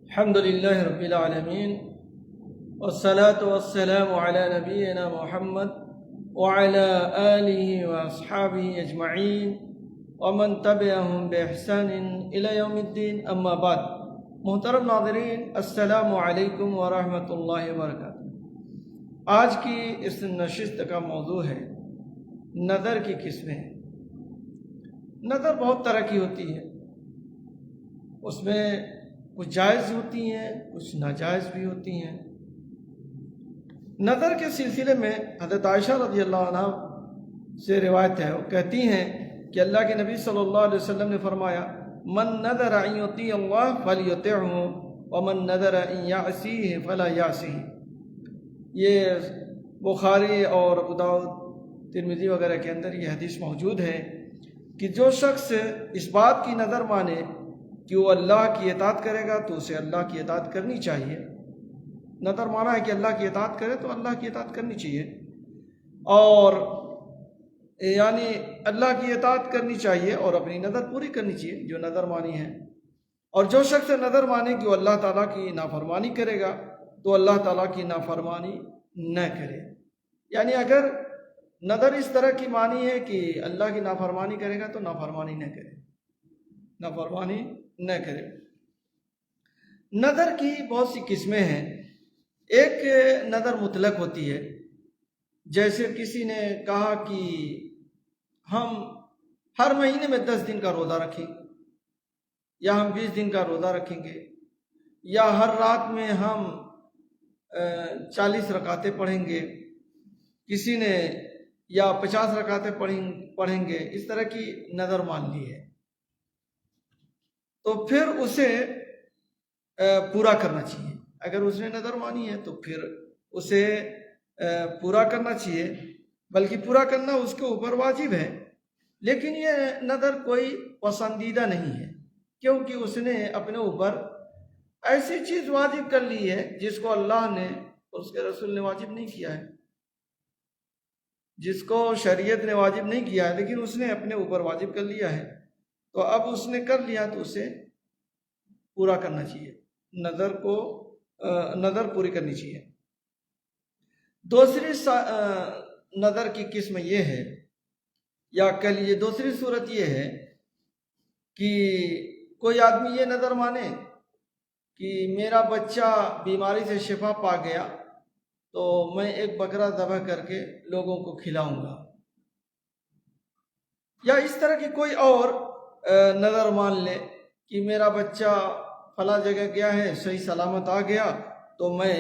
الحمد لله رب العالمين والصلاة والسلام على نبينا محمد وعلى آله وأصحابه أجمعين ومن تبعهم بإحسان إلى يوم الدين أما بعد۔ محترم ناظرین، السلام علیکم ورحمۃ اللہ وبرکاتہ۔ آج کی اس نشست کا موضوع ہے نظر کی قسمیں۔ نظر بہت طرح کی ہوتی ہے، اس میں کچھ جائز ہوتی ہیں، کچھ ناجائز بھی ہوتی ہیں۔ نظر کے سلسلے میں حضرت عائشہ رضی اللہ عنہ سے روایت ہے، وہ کہتی ہیں کہ اللہ کے نبی صلی اللہ علیہ وسلم نے فرمایا من نذر ان یطیع اللہ فلیطعہ ومن نذر ان یعصیہ فلا یعصیہ۔ یہ بخاری اور ابو داؤد، ترمذی وغیرہ کے اندر یہ حدیث موجود ہے کہ جو شخص اس بات کی نظر مانے کہ وہ اللہ کی اطاعت کرے گا تو اسے اللہ کی اطاعت کرنی چاہیے۔ نظر مانا ہے کہ اللہ کی اطاعت کرے تو اللہ کی اطاعت کرنی چاہیے، اور یعنی اللہ کی اطاعت کرنی چاہیے اور اپنی نظر پوری کرنی چاہیے جو نظر مانی ہے۔ اور جو شخص نظر مانے کہ وہ اللہ تعالیٰ کی نافرمانی کرے گا تو اللہ تعالیٰ کی نافرمانی نہ کرے۔ یعنی اگر نظر اس طرح کی مانی ہے کہ اللہ کی نافرمانی کرے گا تو نافرمانی نہ کرے، نافرمانی نہ کرے۔ نظر کی بہت سی قسمیں ہیں۔ ایک نظر مطلق ہوتی ہے، جیسے کسی نے کہا کہ ہم ہر مہینے میں 10 دن کا روزہ رکھیں، یا ہم 20 دن کا روزہ رکھیں گے، یا ہر رات میں ہم 40 رکعتیں پڑھیں گے، کسی نے یا 50 رکعتیں پڑھیں گے، اس طرح کی نظر مان لی ہے تو پھر اسے پورا کرنا چاہیے۔ اگر اس نے نظر مانی ہے تو پھر اسے پورا کرنا چاہیے، بلکہ پورا کرنا اس کے اوپر واجب ہے۔ لیکن یہ نظر کوئی پسندیدہ نہیں ہے، کیونکہ اس نے اپنے اوپر ایسی چیز واجب کر لی ہے جس کو اللہ نے اور اس کے رسول نے واجب نہیں کیا ہے، جس کو شریعت نے واجب نہیں کیا ہے، لیکن اس نے اپنے اوپر واجب کر لیا ہے۔ تو اب اس نے کر لیا تو اسے پورا کرنا چاہیے، نظر پوری کرنی چاہیے۔ دوسری نظر کی قسم یہ ہے، یا کہہ لیجیے دوسری صورت یہ ہے کہ کوئی آدمی یہ نظر مانے کہ میرا بچہ بیماری سے شفا پا گیا تو میں ایک بکرا ذبح کر کے لوگوں کو کھلاؤں گا، یا اس طرح کی کوئی اور نظر مان لے کہ میرا بچہ فلاں جگہ گیا ہے، صحیح سلامت آ گیا تو میں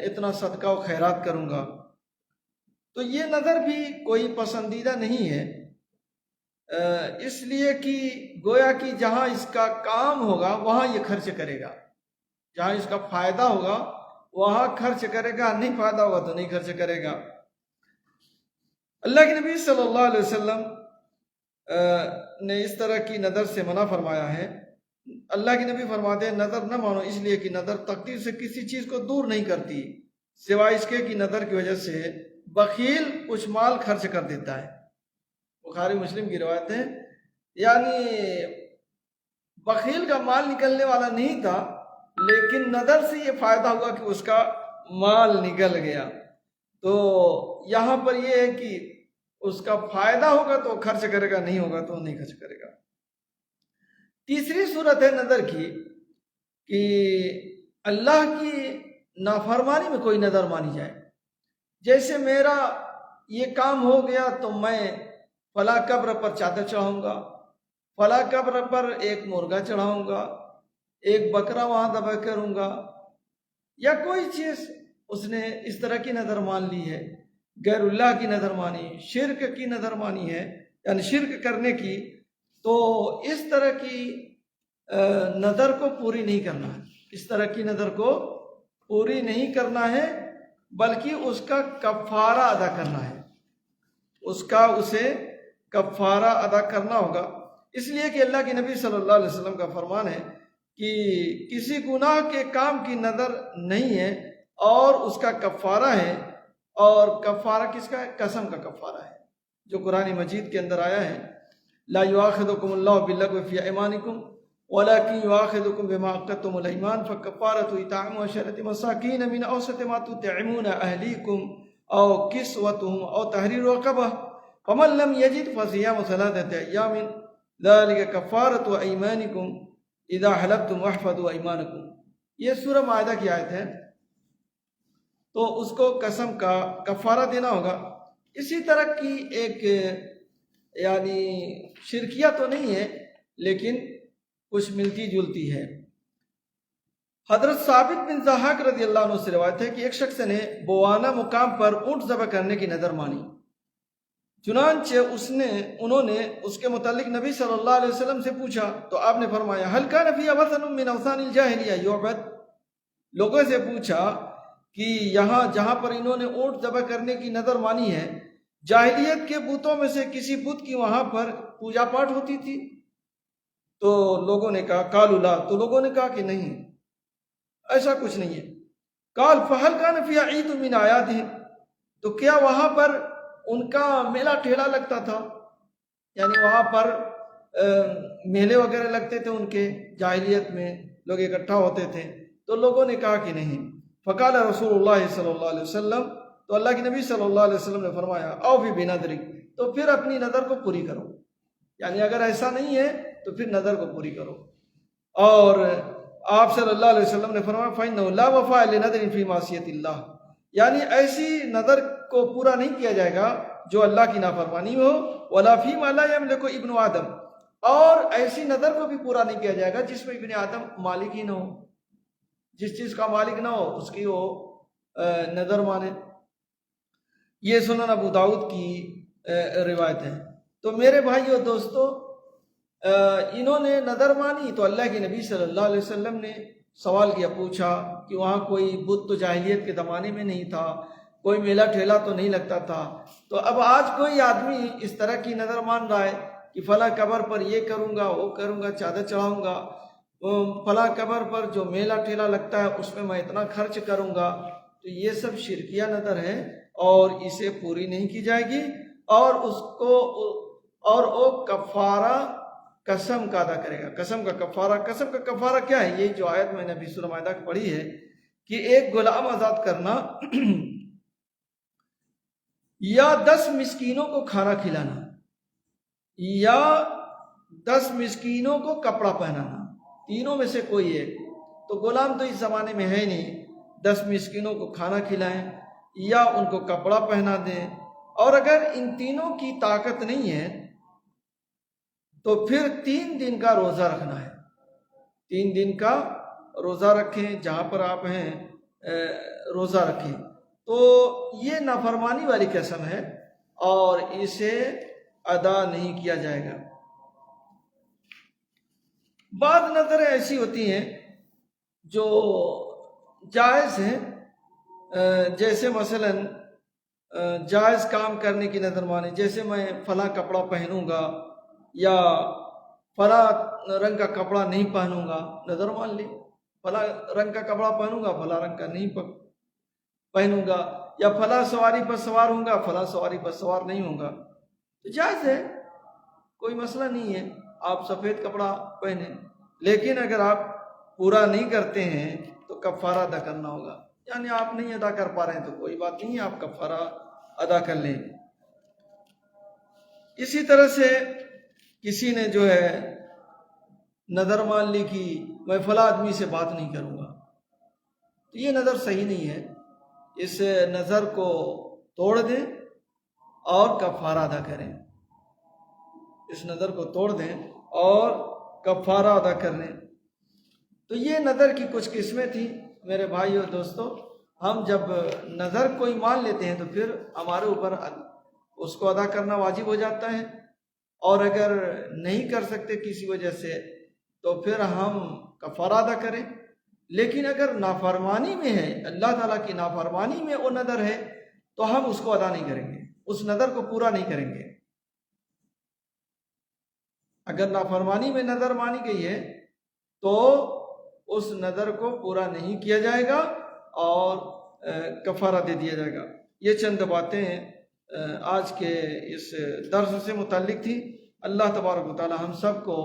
اتنا صدقہ و خیرات کروں گا۔ تو یہ نظر بھی کوئی پسندیدہ نہیں ہے، اس لیے کہ گویا کہ جہاں اس کا کام ہوگا وہاں یہ خرچ کرے گا، جہاں اس کا فائدہ ہوگا وہاں خرچ کرے گا، نہیں فائدہ ہوگا تو نہیں خرچ کرے گا۔ اللہ کے نبی صلی اللہ علیہ وسلم نے اس طرح کی نظر سے منع فرمایا ہے۔ اللہ کے نبی فرماتے ہیں نظر نہ مانو، اس لیے کہ نظر تقدیر سے کسی چیز کو دور نہیں کرتی سوائے اس کے کہ نظر کی وجہ سے بخیل کچھ مال خرچ کر دیتا ہے۔ بخاری مسلم کی روایت ہے، یعنی بخیل کا مال نکلنے والا نہیں تھا، لیکن نظر سے یہ فائدہ ہوا کہ اس کا مال نکل گیا۔ تو یہاں پر یہ ہے کہ اس کا فائدہ ہوگا تو خرچ کرے گا، نہیں ہوگا تو نہیں خرچ کرے گا۔ تیسری صورت ہے نظر کی کہ اللہ کی نافرمانی میں کوئی نظر مانی جائے، جیسے میرا یہ کام ہو گیا تو میں فلاں قبر پر چادر چڑھاؤں گا، فلاں قبر پر ایک مرغا چڑھاؤں گا، ایک بکرا وہاں ذبح کروں گا، یا کوئی چیز اس نے اس طرح کی نظر مان لی ہے، غیر اللہ کی نظر مانی، شرک کی نظر مانی ہے، یعنی شرک کرنے کی، تو اس طرح کی نظر کو پوری نہیں کرنا ہے، اس طرح کی نظر کو پوری نہیں کرنا ہے، بلکہ اس کا کفارہ ادا کرنا ہے، اسے کفارہ ادا کرنا ہوگا۔ اس لیے کہ اللہ کے نبی صلی اللہ علیہ وسلم کا فرمان ہے کہ کسی گناہ کے کام کی نظر نہیں ہے اور اس کا کفارہ ہے، اور کفارہ کس کا ہے؟ قسم کا کفارہ ہے، جو قرآن مجید کے اندر آیا ہے لا یؤاخذکم اللہ باللغو فی ایمانکم वलाकिन युआखिदुकुम बिमा अक़दतुमुल ऐमान फ़कफ़ारतु इताअमु अशरति मसाकीन मिन औसति मा तुतइमूना अहलीकुम औ किस्वतुहुम औ तहरीरु रक़बह फमन लम यजिद फसियामु सलासति अय्यामिन ज़ालिका कफ़ारतु ऐमानिकुम इज़ा हलफ़्तुम वहफ़ज़ू ऐमानकुम। ये सूरह माइदा की आयत है। तो उसको कसम का कफ़ारा देना होगा। इसी तरह की एक यानी शिरकिया तो नहीं है, लेकिन कुछ मिलती जुलती है। हजरत साबित बिन ज़हाक रज़ी अल्लाह अन्हु से रिवायत है कि एक शख्स ने बोआना मुकाम पर ऊँट ज़बह करने की नज़र मानी। चुनांचे उन्होंने उसके मुतालिक नबी सल्लल्लाहु अलैहि वसल्लम से पूछा, तो आपने फरमाया हल कान फ़ीहा वसन मिन अवसानिल जाहिलिया युअबद। लोगों से पूछा कि यहाँ जहाँ पर इन्होंने ऊँट ज़बह करने की नज़र मानी है, जाहिलियत के बुतों में से किसी बुत की वहाँ पर पूजा पाठ होती थी? तो लोगों ने कहा कालुला, तो लोगों ने कहा कि नहीं, ऐसा कुछ नहीं है। काल फहल कान फ़ीहा ईद मिन आयातिहिम, तो क्या वहाँ पर उनका मेला ठेला लगता था? यानी वहाँ पर मेले वगैरह लगते थे उनके, जाहिलियत में लोग इकट्ठा होते थे। तो लोगों ने कहा कि नहीं। फ़क़ाल रसूलुल्लाह सल्लल्लाहु अलैहि वसल्लम, तो अल्लाह के नबी सल्लल्लाहु अलैहि वसल्लम ने फरमाया औ भी बिनदरी, तो फिर अपनी नज़र को पूरी करो। यानी अगर ऐसा नहीं है तो फिर नज़र को पूरी करो। और आप सल्लल्लाहु अलैहि वसल्लम ने फरमाया फ़इन्नहु ला वफ़ा लिनदरिन फ़ी मासियतिल्लाह, यानी ऐसी नज़र को पूरा नहीं किया जाएगा जो अल्लाह की नाफरमानी में हो, वला फ़ी मा ला यमलिकु इब्नु आदम, और ऐसी नज़र को भी पूरा नहीं किया जाएगा जिसमें इब्न आदम मालिक ही ना हो। जिस चीज़ का मालिक ना हो उसकी वो नज़र माने। ये सुनन अबू दाऊद की रिवायत है। तो मेरे भाइयों दोस्तों, इन्होंने नज़र मानी तो अल्लाह के नबी सल्लल्लाहु अलैहि वसल्लम ने सवाल किया, पूछा कि वहाँ कोई बुत तो जाहिलियत के ज़माने में नहीं था, कोई मेला ठेला तो नहीं लगता था। तो अब आज कोई आदमी इस तरह की नज़र मान रहा है कि फला कब्र पर ये करूँगा, वो करूँगा, चादर चढ़ाऊँगा, फला कब्र पर जो मेला ठेला लगता है उसमें मैं इतना खर्च करूँगा। तो ये सब शिरकिया नज़र है और इसे पूरी नहीं की जाएगी। और उसको और वो कफ़ारा कसम का अदा करेगा। कसम का कफ़ारा क्या है? ये जो आयत मैंने अभी सूरह माइदा की पढ़ी है कि एक गुलाम आज़ाद करना या 10 मिस्कीनों को खाना खिलाना या 10 मिस्कीनों को कपड़ा पहनाना, तीनों में से कोई एक। तो गुलाम तो इस ज़माने में है नहीं, 10 मिस्कीनों को खाना खिलाएं या उनको कपड़ा पहना दें। और अगर इन तीनों की ताकत नहीं है तो फिर 3 दिन का रोज़ा रखना है। 3 दिन का रोज़ा रखें, जहाँ पर आप हैं रोज़ा रखें। तो ये नाफरमानी वाली कसम है और इसे अदा नहीं किया जाएगा। बाद नज़रें ऐसी होती हैं जो जायज़ हैं, जैसे मसलन जायज़ काम करने की नज़र माने, जैसे मैं फला कपड़ा पहनूंगा या फला रंग का कपड़ा नहीं पहनूंगा, नज़र मान ली। फला रंग का कपड़ा पहनूंगा, फला रंग का नहीं पहनूंगा, या फला सवारी पर सवार होऊंगा, फला सवारी पर सवार नहीं होऊंगा। तो जायज़ है, कोई मसला नहीं है, आप सफ़ेद कपड़ा पहने। लेकिन अगर आप पूरा नहीं करते हैं तो कफ़ारा अदा करना होगा। यानी आप नहीं अदा कर पा रहे हैं तो कोई बात नहीं है, आप कफ़ारा अदा कर लें। इसी तरह से किसी ने जो है नज़र मान ली कि मैं फला आदमी से बात नहीं करूँगा, तो ये नज़र सही नहीं है। इस नज़र को तोड़ दें और कफ़ारा अदा करें। इस नज़र को तोड़ दें और कफ़ारा अदा कर लें। तो ये नज़र की कुछ किस्में थी मेरे भाई और दोस्तों। हम जब नज़र कोई मान लेते हैं तो फिर हमारे ऊपर उसको अदा करना वाजिब हो जाता है, और अगर नहीं कर सकते किसी वजह से तो फिर हम कफ़ारा अदा करें। लेकिन अगर नाफरमानी में है, अल्लाह ताला की नाफरमानी में वो नज़र है, तो हम उसको अदा नहीं करेंगे, उस नज़र को पूरा नहीं करेंगे। अगर नाफरमानी में नज़र मानी गई है तो उस नज़र को पूरा नहीं किया जाएगा और कफ़ारा दे दिया जाएगा। ये चंद बातें आज के इस दर्स से मुताल्लिक थी। अल्लाह तबारक व तआला हम सबको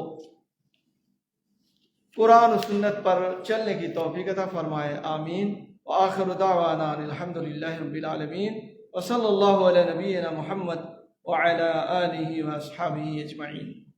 قرآن و سنت پر چلنے کی توفیق عطا فرمائے، آمین۔ وآخر دعوانا الحمدللہ رب العالمین، وصلی اللہ علی نبینا محمد وعلی آلہ واصحابہ اجمعین۔